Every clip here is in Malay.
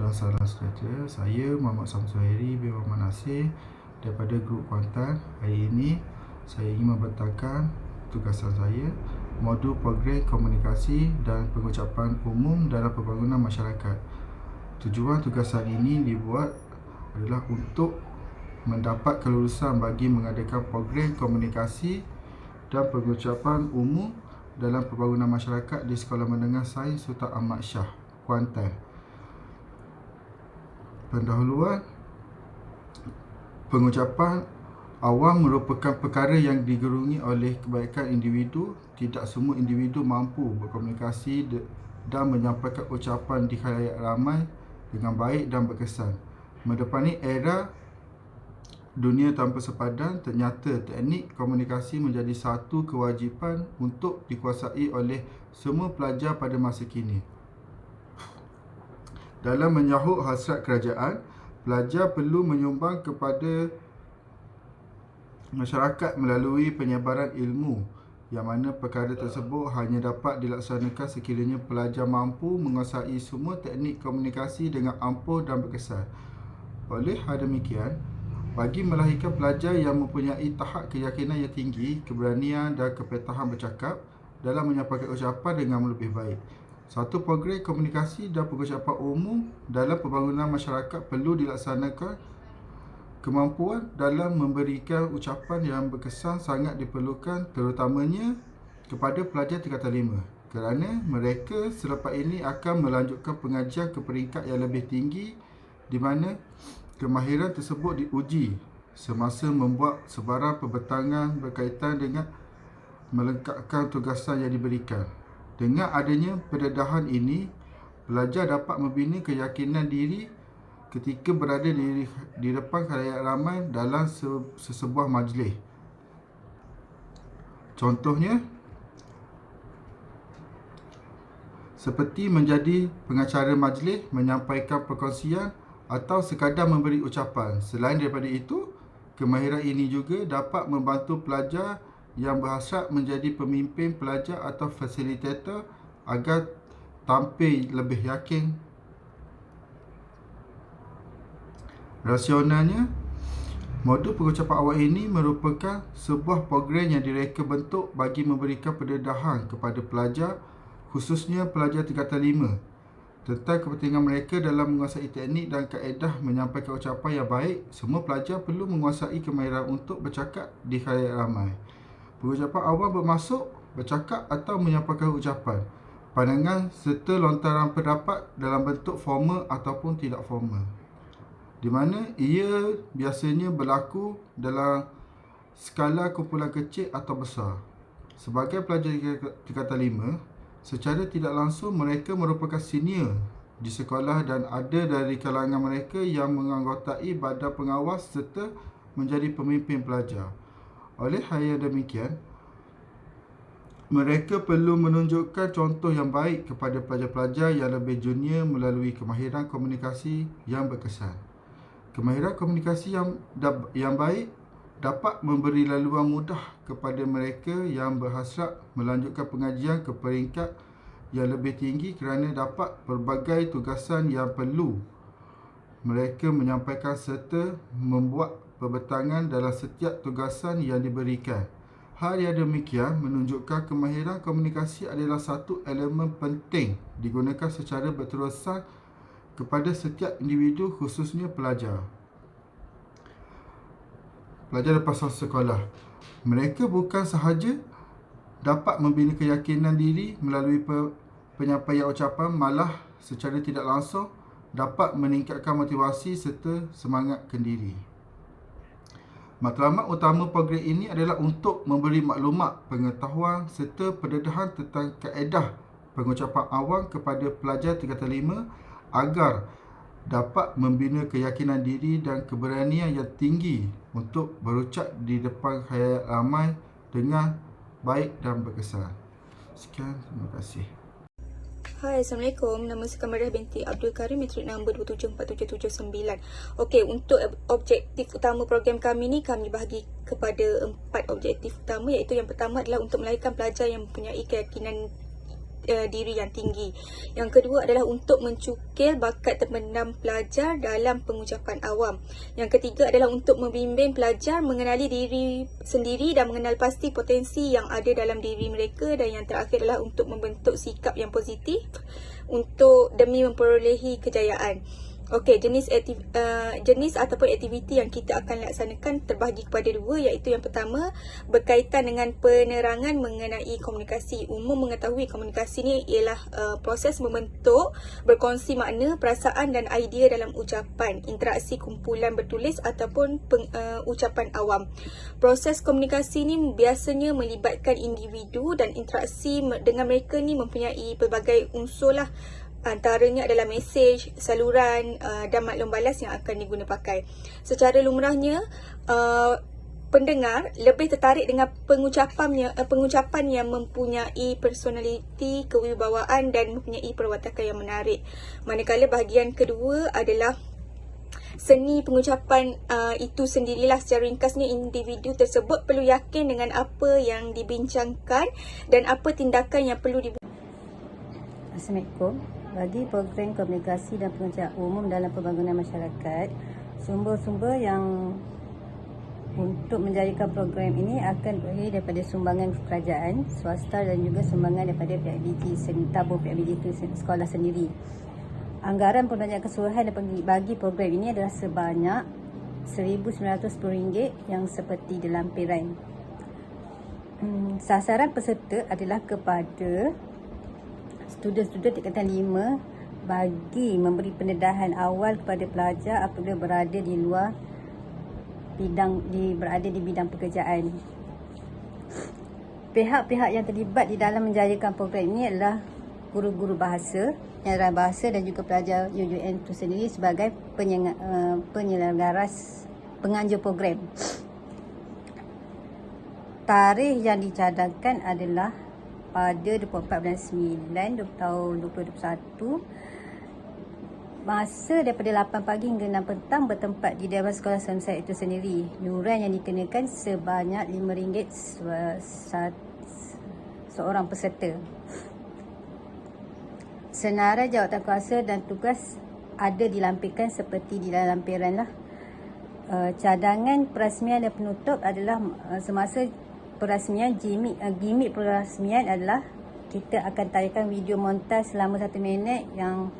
Salam sejahtera. Saya Muhammad Samsuhairi bin Muhammad Nasir daripada Grup Kuantan. Hari ini saya ingin membentangkan tugasan saya, modul program komunikasi dan pengucapan umum dalam pembangunan masyarakat. Tujuan tugasan ini dibuat adalah untuk mendapat kelulusan bagi mengadakan program komunikasi dan pengucapan umum dalam pembangunan masyarakat di Sekolah Menengah Sains Sultan Ahmad Shah, Kuantan. Pendahuluan, pengucapan awam merupakan perkara yang digerungi oleh kebaikan individu. Tidak semua individu mampu berkomunikasi dan menyampaikan ucapan di khalayak ramai dengan baik dan berkesan. Mendepani era dunia tanpa sepadan, ternyata teknik komunikasi menjadi satu kewajipan untuk dikuasai oleh semua pelajar pada masa kini. Dalam menyahut hasrat kerajaan, pelajar perlu menyumbang kepada masyarakat melalui penyebaran ilmu, yang mana perkara tersebut hanya dapat dilaksanakan sekiranya pelajar mampu menguasai semua teknik komunikasi dengan ampuh dan berkesan. Oleh hal demikian, bagi melahirkan pelajar yang mempunyai tahap keyakinan yang tinggi, keberanian dan kepetahan bercakap dalam menyampaikan ucapan dengan lebih baik, satu program komunikasi dan pengucapan umum dalam pembangunan masyarakat perlu dilaksanakan. Kemampuan dalam memberikan ucapan yang berkesan sangat diperlukan, terutamanya kepada pelajar tingkatan 5, kerana mereka selepas ini akan melanjutkan pengajian ke peringkat yang lebih tinggi, di mana kemahiran tersebut diuji semasa membuat sebarang pembentangan berkaitan dengan melengkapkan tugasan yang diberikan. Dengan adanya pendedahan ini, pelajar dapat membina keyakinan diri ketika berada di depan khalayak ramai dalam sesebuah majlis. Contohnya, seperti menjadi pengacara majlis, menyampaikan perkongsian atau sekadar memberi ucapan. Selain daripada itu, kemahiran ini juga dapat membantu pelajar yang berhasrat menjadi pemimpin pelajar atau fasilitator agar tampil lebih yakin. Rasionalnya, modul pengucapan awal ini merupakan sebuah program yang direka bentuk bagi memberikan pendedahan kepada pelajar, khususnya pelajar tingkatan 5, tentang kepentingan mereka dalam menguasai teknik dan kaedah menyampaikan ucapan yang baik. Semua pelajar perlu menguasai kemahiran untuk bercakap di khalayak ramai. Pengucapan awam bermaksud bercakap atau menyampaikan ucapan, pandangan serta lontaran pendapat dalam bentuk formal ataupun tidak formal, di mana ia biasanya berlaku dalam skala kumpulan kecil atau besar. Sebagai pelajar tingkatan 5, secara tidak langsung mereka merupakan senior di sekolah dan ada dari kalangan mereka yang menganggotai badan pengawas serta menjadi pemimpin pelajar. Oleh hal yang demikian, mereka perlu menunjukkan contoh yang baik kepada pelajar-pelajar yang lebih junior melalui kemahiran komunikasi yang berkesan. Kemahiran komunikasi yang baik dapat memberi laluan mudah kepada mereka yang berhasrat melanjutkan pengajian ke peringkat yang lebih tinggi, kerana dapat pelbagai tugasan yang perlu mereka menyampaikan serta membuat pembentangan dalam setiap tugasan yang diberikan. Hal yang demikian menunjukkan kemahiran komunikasi adalah satu elemen penting digunakan secara berterusan kepada setiap individu, khususnya pelajar lepas sekolah. Mereka bukan sahaja dapat membina keyakinan diri melalui penyampaian ucapan, malah secara tidak langsung dapat meningkatkan motivasi serta semangat kendiri. Matlamat utama program ini adalah untuk memberi maklumat, pengetahuan serta pendedahan tentang kaedah pengucapan awam kepada pelajar tingkatan 5 agar dapat membina keyakinan diri dan keberanian yang tinggi untuk berucap di depan khalayak ramai dengan baik dan berkesan. Sekian, terima kasih. Hai, Assalamualaikum. Nama saya Kamarah binti Abdul Karim, matrik nombor 274779. Okey, untuk objektif utama program kami ni, kami bahagi kepada 4 objektif utama, iaitu yang pertama adalah untuk melahirkan pelajar yang mempunyai keyakinan diri yang tinggi. Yang kedua adalah untuk mencukil bakat terpendam pelajar dalam pengucapan awam. Yang ketiga adalah untuk membimbing pelajar mengenali diri sendiri dan mengenal pasti potensi yang ada dalam diri mereka. Dan yang terakhir adalah untuk membentuk sikap yang positif demi memperolehi kejayaan. Okey, jenis ataupun aktiviti yang kita akan laksanakan terbahagi kepada dua, iaitu yang pertama berkaitan dengan penerangan mengenai komunikasi. Umum mengetahui komunikasi ni ialah proses membentuk, berkongsi makna, perasaan dan idea dalam ucapan, interaksi kumpulan bertulis ataupun ucapan awam. Proses komunikasi ni biasanya melibatkan individu dan interaksi dengan mereka ni mempunyai pelbagai unsur lah. Antaranya adalah mesej, saluran dan maklum balas yang akan diguna pakai. Secara lumrahnya, pendengar lebih tertarik dengan pengucapan yang mempunyai personaliti, kewibawaan dan mempunyai perwatakan yang menarik. Manakala bahagian kedua adalah seni pengucapan itu sendirilah. Secara ringkasnya, individu tersebut perlu yakin dengan apa yang dibincangkan dan apa tindakan yang perlu dibuat. Assalamualaikum. Bagi program komunikasi dan pengucapan umum dalam pembangunan masyarakat, sumber-sumber yang untuk menjadikan program ini akan berdiri daripada sumbangan kerajaan, swasta dan juga sumbangan daripada PIBG, tabung PIBG itu sekolah sendiri. Anggaran pembelanjaan keseluruhan bagi program ini adalah sebanyak RM1,910 yang seperti dilampiran. Sasaran peserta adalah kepada student-student tingkatan 5 bagi memberi pendedahan awal kepada pelajar apabila berada di luar berada di bidang pekerjaan. Pihak-pihak yang terlibat di dalam menjayakan program ini adalah guru-guru bahasa, pengajaran bahasa dan juga pelajar UUN itu sendiri sebagai penyelenggara penganjur program. Tarikh yang dicadangkan adalah pada 24 bulan 9 tahun 2021. Masa daripada 8 pagi hingga 6 petang bertempat di Dewan Sekolah Semsat itu sendiri. Yuran yang dikenakan sebanyak RM5 seorang peserta. Senarai jawatankuasa dan tugas ada dilampirkan seperti di dalam lampiran lah. Cadangan perasmian dan penutup adalah semasa perasmian. Gimik perasmian adalah kita akan tayangkan video montaj selama 1 minit yang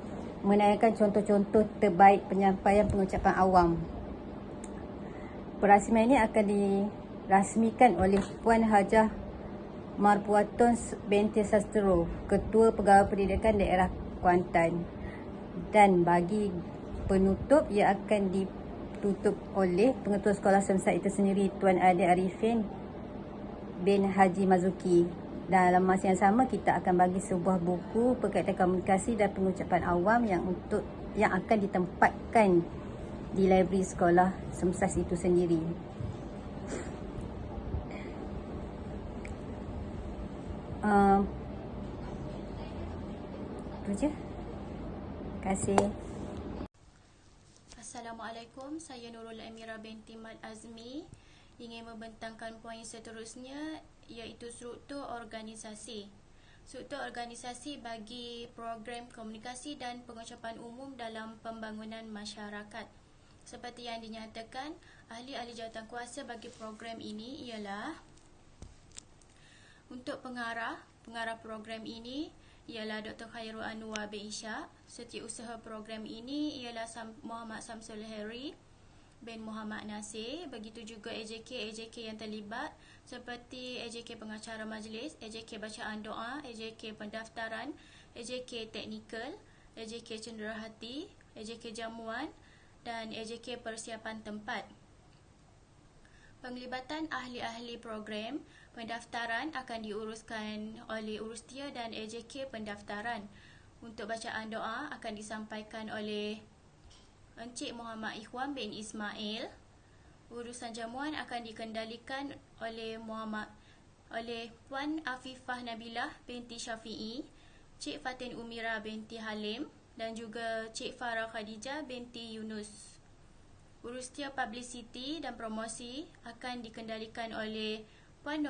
menayangkan contoh-contoh terbaik penyampaian pengucapan awam. Perasmian ini akan dirasmikan oleh Puan Hajah Marpuatun binti Sastro, Ketua Pegawai Pendidikan Daerah Kuantan. Dan bagi penutup, ia akan ditutup oleh Pengetua Sekolah Semsat itu sendiri, Tuan Adi Arifin bin Haji Mazuki. Dalam masa yang sama, kita akan bagi sebuah buku berkaitan komunikasi dan pengucapan awam yang akan ditempatkan di library sekolah Semsas itu sendiri. Itu je. Terima kasih. Assalamualaikum, saya Nurul Amira binti Mat Azmi. Ingin membentangkan poin seterusnya, iaitu struktur organisasi. Struktur organisasi bagi program komunikasi dan pengucapan umum dalam pembangunan masyarakat. Seperti yang dinyatakan, ahli-ahli jawatankuasa bagi program ini ialah untuk pengarah program ini ialah Dr. Khairul Anwar bin Ishak. Setiausaha program ini ialah Muhammad Samsul Heri bin Muhammad Nasir. Begitu juga AJK yang terlibat seperti AJK pengacara majlis, AJK bacaan doa, AJK pendaftaran, AJK teknikal, AJK cenderahati, AJK jamuan dan AJK persiapan tempat. Penglibatan ahli-ahli program pendaftaran akan diuruskan oleh Urustia dan AJK pendaftaran. Untuk bacaan doa akan disampaikan oleh Encik Muhammad Ikhwan bin Ismail. Urusan jamuan akan dikendalikan oleh Puan Afifah Nabilah binti Syafi'i, Cik Fatin Umira binti Halim dan juga Cik Farah Khadijah binti Yunus. Urustia publicity dan promosi akan dikendalikan oleh Puan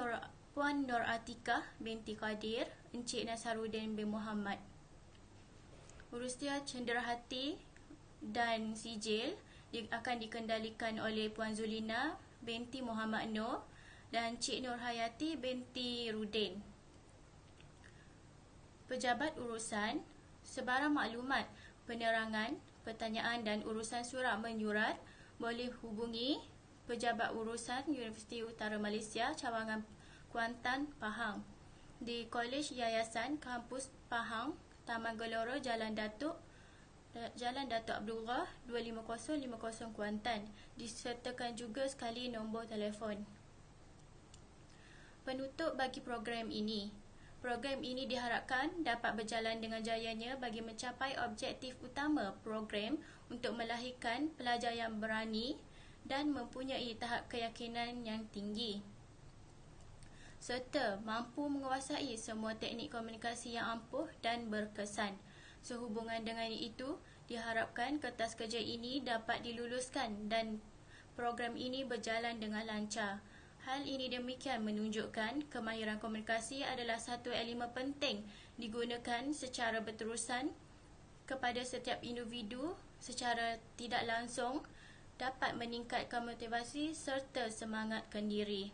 Nur Atikah binti Qadir, Encik Nasaruddin bin Muhammad. Urusia cenderahati dan sijil akan dikendalikan oleh Puan Zulina binti Muhammad Noor dan Cik Nur Hayati binti Rudin. Pejabat urusan, sebarang maklumat, penerangan, pertanyaan dan urusan surat menyurat boleh hubungi Pejabat Urusan Universiti Utara Malaysia Cawangan Kuantan, Pahang di Kolej Yayasan Kampus Pahang, Taman Gelora, Jalan Datuk Abdullah 25050 Kuantan. Disertakan juga sekali nombor telefon. Penutup bagi program ini. Program ini diharapkan dapat berjalan dengan jayanya bagi mencapai objektif utama program untuk melahirkan pelajar yang berani dan mempunyai tahap keyakinan yang tinggi, serta mampu menguasai semua teknik komunikasi yang ampuh dan berkesan. Sehubungan dengan itu, diharapkan kertas kerja ini dapat diluluskan dan program ini berjalan dengan lancar. Hal ini demikian menunjukkan kemahiran komunikasi adalah satu elemen penting digunakan secara berterusan kepada setiap individu secara tidak langsung, dapat meningkatkan motivasi serta semangat kendiri.